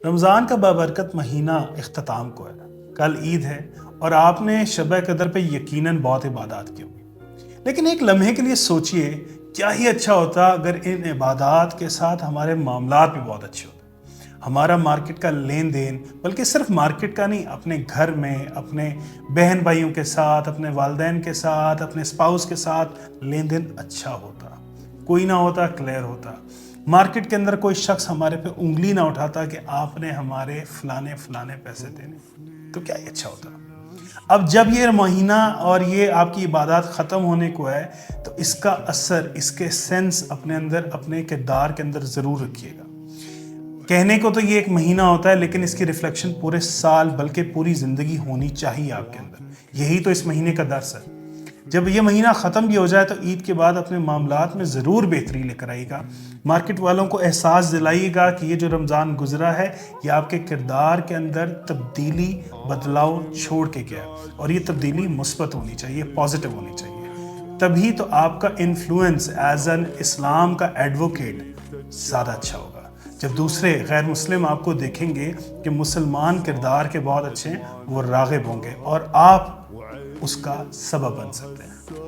رمضان کا بابرکت مہینہ اختتام کو ہے، کل عید ہے اور آپ نے شب قدر پہ یقیناً بہت عبادات کی ہوگی، لیکن ایک لمحے کے لیے سوچئے کیا ہی اچھا ہوتا اگر ان عبادات کے ساتھ ہمارے معاملات بھی بہت اچھے ہوتے۔ ہمارا مارکیٹ کا لین دین، بلکہ صرف مارکیٹ کا نہیں، اپنے گھر میں اپنے بہن بھائیوں کے ساتھ، اپنے والدین کے ساتھ، اپنے اسپاؤس کے ساتھ لین دین اچھا ہوتا، کوئی نہ ہوتا کلیئر ہوتا، مارکیٹ کے اندر کوئی شخص ہمارے پہ انگلی نہ اٹھاتا کہ آپ نے ہمارے فلانے پیسے دینے، تو کیا ہی اچھا ہوتا۔ اب جب یہ مہینہ اور یہ آپ کی عبادات ختم ہونے کو ہے تو اس کا اثر، اس کے سینس اپنے اندر، اپنے کردار کے اندر ضرور رکھیے گا۔ کہنے کو تو یہ ایک مہینہ ہوتا ہے، لیکن اس کی ریفلیکشن پورے سال بلکہ پوری زندگی ہونی چاہیے آپ کے اندر۔ یہی تو اس مہینے کا درس ہے۔ جب یہ مہینہ ختم بھی ہو جائے تو عید کے بعد اپنے معاملات میں ضرور بہتری لے کر آئیے گا، مارکیٹ والوں کو احساس دلائیے گا کہ یہ جو رمضان گزرا ہے یہ آپ کے کردار کے اندر تبدیلی، بدلاؤ چھوڑ کے گیا، اور یہ تبدیلی مثبت ہونی چاہیے، پازیٹیو ہونی چاہیے۔ تبھی تو آپ کا انفلوئنس ایز این اسلام کا ایڈوکیٹ زیادہ اچھا ہوگا۔ جب دوسرے غیر مسلم آپ کو دیکھیں گے کہ مسلمان کردار کے بہت اچھے ہیں، وہ راغب ہوں گے اور آپ اس کا سبب بن سکتے ہیں۔